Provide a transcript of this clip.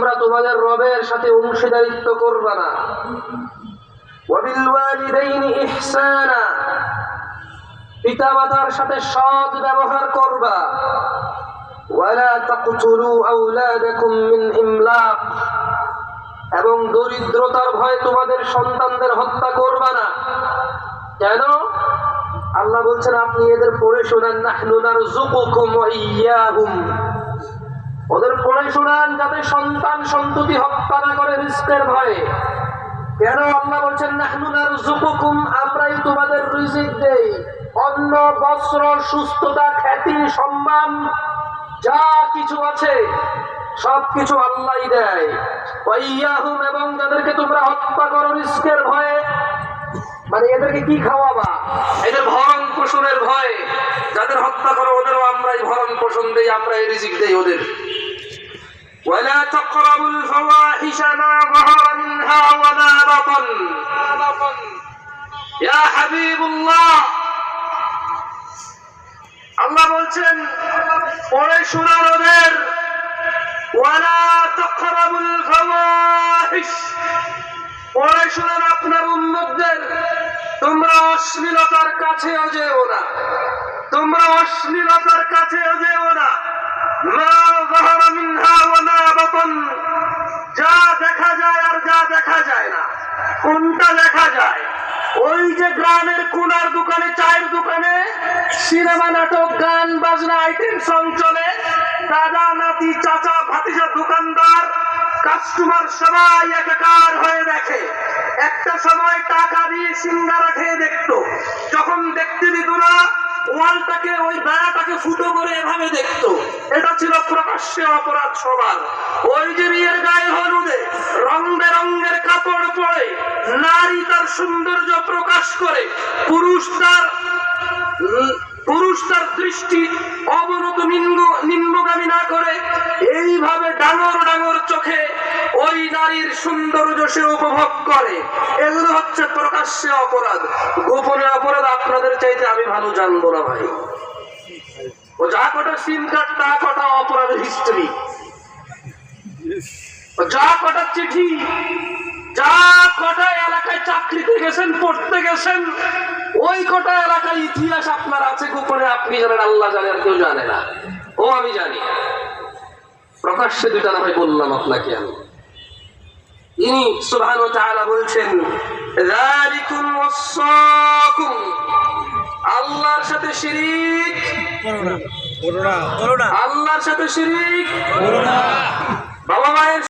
তোমরা তোমাদের রবের সাথে অংশীদারিত্ব করবে না। ওয়াবিল ওয়ালিদাইনি ইহসানা, পিতামাতার সাথে সৎ ব্যবহার করবা। ওয়ালা তাকতুলু আওলাদাকুম মিন ইমলাক, এবং দরিদ্রতার ভয়ে তোমাদের সন্তানদের হত্যা করবা না। কেন? আল্লাহ বলছেন আপনি এদের পড়ে শোনান, নাহনু নারযুকুকুম ওয়া ইয়্যাহুম, ওদের পড়ে শোনান যাতে সন্তান সন্ততি হত্যা না করে রিজকের ভয়ে। কেন আল্লাহ বলছেন নাহনু নারযুকুকুম, আমরাই তোমাদের রিজিক দেই, অন্ন বস্ত্র সুস্থতা খ্যাতি সম্মান যা কিছু আছে সবকিছু আল্লাহই দেয়। ওয়া ইয়্যাহুম, এবং যাদেরকে তোমরা হত্যা করো রিজকের ভয়ে, মানে এদেরকে কি খাওয়াবা? এদের ভরণ পোষণের ভয়ে যাদের হত্যা করো ওদেরও আমরাই ভরণ পোষণ দেই, আমরাই রিজিক দেই ওদের। ওয়ালা তাকরাবুল ফাওয়াহিশা মা যাহারা মিনহা ওয়া মা বাতান, ইয়া হাবিবুল্লাহ, আল্লাহ বলছেন পড়ে শোনান ওদের, ওয়ালা তাকরাবুল ফাওয়াহিশ, পড়ে শোনান আপনার উম্মতদের, তোমরা অশ্লীলতার কাছেও যেও না, তোমরা অশ্লীলতার কাছেও যেও না। মা যাহারা মিনহা ওয়া মা বাতান, যা দেখা যায় আর যা দেখা যায় না। কোনটা দেখা যায়? ওই যে গ্রামের কোনার দোকানে, চায়ের দোকানে সিনেমা নাটক গান বাজনা আইটেম সং চলে, দাদা নাতি চাচা ভাতিজা দোকানদার কাস্টমার সবাই একাকার হয়ে দেখে। একটা সময় টাকা দিয়ে সিঙ্গারা খেয়ে দেখতো, যখন দেখতে দিত না ওয়ালটাকে, ওই দায়াটাকে ফুটো করে এভাবে দেখতো। এটা ছিল প্রকাশ্যে অপরাধ সবার। ওই যে বিয়ের গায়ে হলুদে রং বেরঙের কাপড় পরে নারী তার সৌন্দর্য প্রকাশ করে, পুরুষ তার দৃষ্টি অবনত নিম্নগামী না করে এইভাবে ডাঙর ডাঙর চোখে ওই নারীর সৌন্দর্য সে উপভোগ করে। এগুলো হচ্ছে প্রকাশ্যে অপরাধ। গোপনে অপরাধ আপনাদের চাইতে আমি ভালো জানবো না ভাই। ও যা কটা সিম কার্ড, তা কটা অপরাধের হিস্ট্রি, যা কটা চিঠি, যা কটা এলাকায় চাকরিতে গেছেন, পড়তে গেছেন, ওই কটা এলাকার ইতিহাস আপনার আছে গোপনে, আপনি জানেন, আল্লাহ জানে, আর কেউ জানে না। ও আমি জানি। প্রকাশ্যে দুইটা না ভাই বললাম আপনাকে আমি। ইনি সুবহানাহু ওয়া তাআলা বলছেন যালিকুম ওয়াসাকুম, আল্লাহর সাথে শিরিক করো না, আল্লাহর সাথে শিরিক করো না। বাবা মায়ের